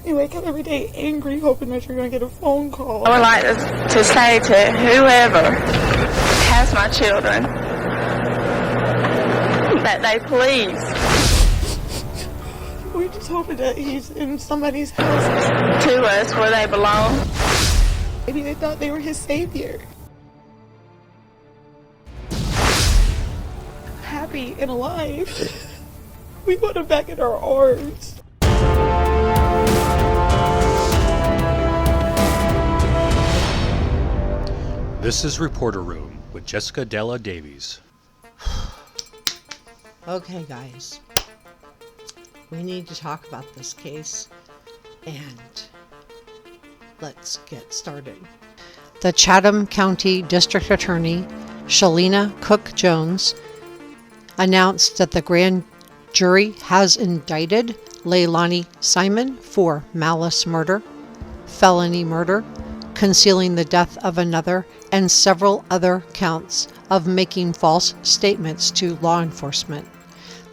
You wake up every day angry, hoping that you're going to get a phone call. I would like to say to whoever has my children that they please. We're just hoping that he's in somebody's house. To us where they belong. Maybe they thought they were his savior. Happy and alive. We want him back in our arms. This is Reporter Room with Jessica Della Davies. Okay, guys. We need to talk about this case, and let's get started. The Chatham County District Attorney, Shalina Cook Jones, announced that the grand jury has indicted Leilani Simon for malice murder, felony murder, concealing the death of another, and several other counts of making false statements to law enforcement.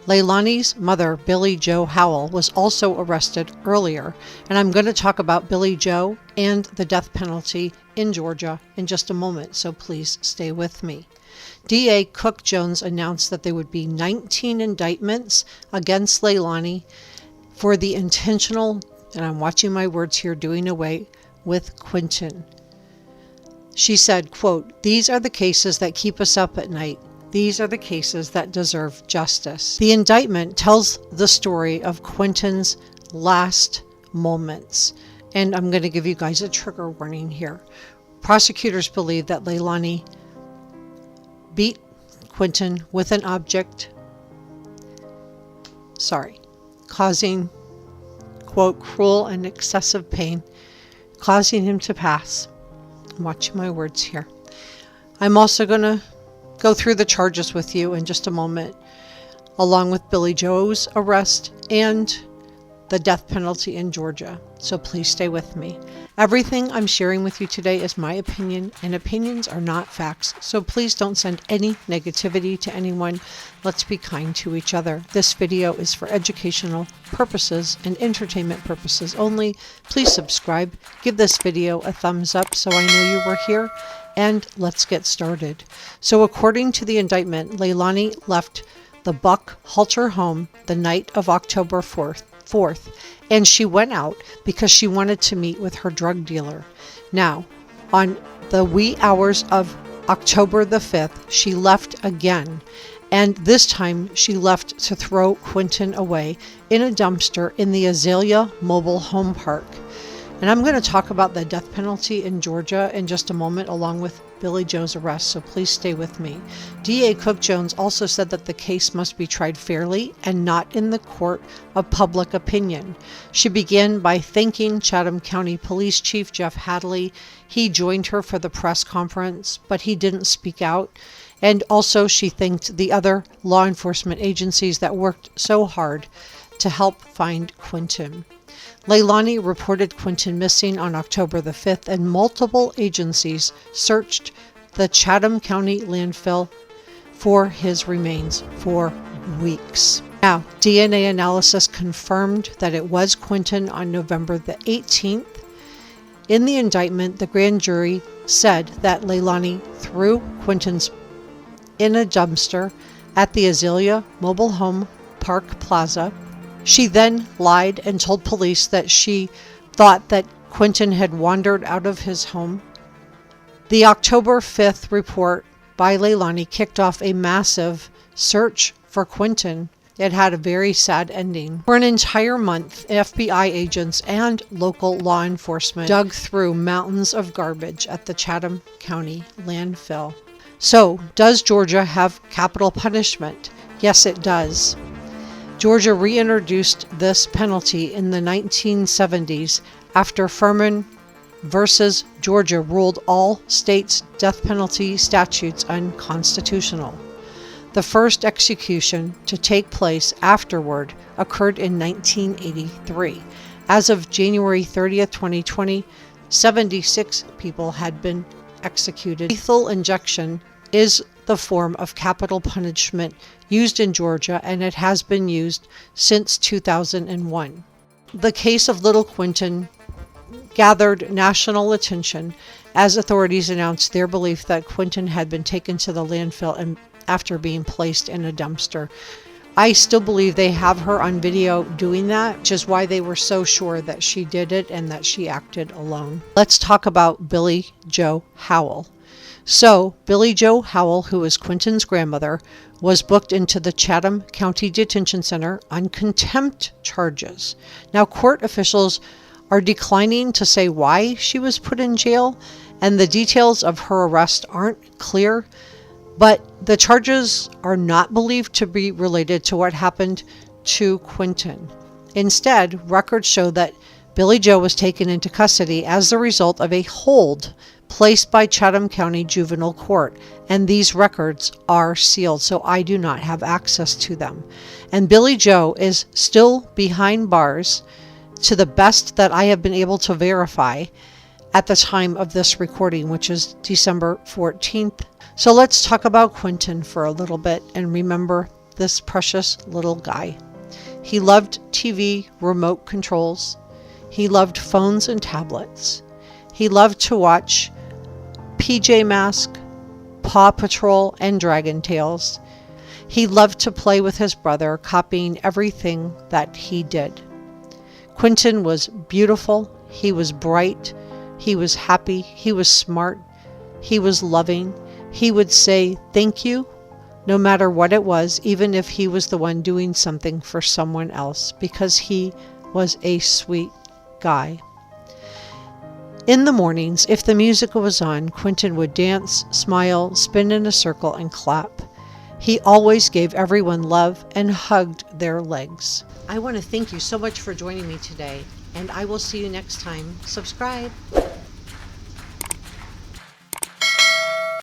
Leilani's mother, Billie Jo Howell, was also arrested earlier, and I'm going to talk about Billie Jo and the death penalty in Georgia in just a moment, so please stay with me. DA Cook Jones announced that there would be 19 indictments against Leilani for the intentional, and I'm watching my words here, doing away with Quentin. She said, quote, "These are the cases that keep us up at night. These are the cases that deserve justice." The indictment tells the story of Quentin's last moments. And I'm going to give you guys a trigger warning here. Prosecutors believe that Leilani beat Quentin with an object, causing, quote, cruel and excessive pain, causing him to pass. I'm watching my words here. I'm also going to go through the charges with you in just a moment, along with Billie Jo's arrest and the death penalty in Georgia. So please stay with me. Everything I'm sharing with you today is my opinion, and opinions are not facts. So please don't send any negativity to anyone. Let's be kind to each other. This video is for educational purposes and entertainment purposes only. Please subscribe. Give this video a thumbs up so I know you were here. And let's get started. So according to the indictment, Leilani left the Buckhalter home the night of October 4th, and she went out because she wanted to meet with her drug dealer. Now, on the wee hours of October the 5th, she left again, and this time she left to throw Quentin away in a dumpster in the Azalea Mobile Home Park. And I'm going to talk about the death penalty in Georgia in just a moment, along with Billie Jo's arrest, so please stay with me. DA Cook Jones also said that the case must be tried fairly and not in the court of public opinion. She began by thanking Chatham County Police Chief Jeff Hadley. He joined her for the press conference, but he didn't speak out. And also she thanked the other law enforcement agencies that worked so hard to help find Quentin. Leilani reported Quentin missing on October the 5th, and multiple agencies searched the Chatham County landfill for his remains for weeks. Now, DNA analysis confirmed that it was Quentin on November the 18th. In the indictment, the grand jury said that Leilani threw Quentin's in a dumpster at the Azalea Mobile Home Park Plaza. She then lied and told police that she thought that Quentin had wandered out of his home. The October 5th report by Leilani kicked off a massive search for Quentin. It had a very sad ending. For an entire month, FBI agents and local law enforcement dug through mountains of garbage at the Chatham County landfill. So, does Georgia have capital punishment? Yes, it does. Georgia reintroduced this penalty in the 1970s after Furman versus Georgia ruled all states' death penalty statutes unconstitutional. The first execution to take place afterward occurred in 1983. As of January 30th, 2020, 76 people had been executed. Lethal injection is the form of capital punishment used in Georgia, and it has been used since 2001. the case of little Quinton gathered national attention as authorities announced their belief that Quinton had been taken to the landfill and after being placed in a dumpster. I still believe they have her on video doing that, which is why they were so sure that she did it and that she acted alone. Let's talk about Billie Jo Howell. So, Billie Jo Howell, who is Quinton's grandmother, was booked into the Chatham County Detention Center on contempt charges. Now, court officials are declining to say why she was put in jail, and the details of her arrest aren't clear, but the charges are not believed to be related to what happened to Quinton. Instead, records show that Billie Jo was taken into custody as the result of a hold placed by Chatham County Juvenile Court, and these records are sealed, so I do not have access to them. And Billie Jo is still behind bars to the best that I have been able to verify at the time of this recording, which is December 14th. So let's talk about Quinton for a little bit and remember this precious little guy. He loved TV remote controls. He loved phones and tablets. He loved to watch PJ Masks, Paw Patrol, and Dragon Tales. He loved to play with his brother, copying everything that he did. Quinton was beautiful. He was bright. He was happy. He was smart. He was loving. He would say thank you no matter what it was, even if he was the one doing something for someone else, because he was a sweet guy. In the mornings, if the music was on, Quinton would dance, smile, spin in a circle, and clap. He always gave everyone love and hugged their legs. I want to thank you so much for joining me today, and I will see you next time. Subscribe.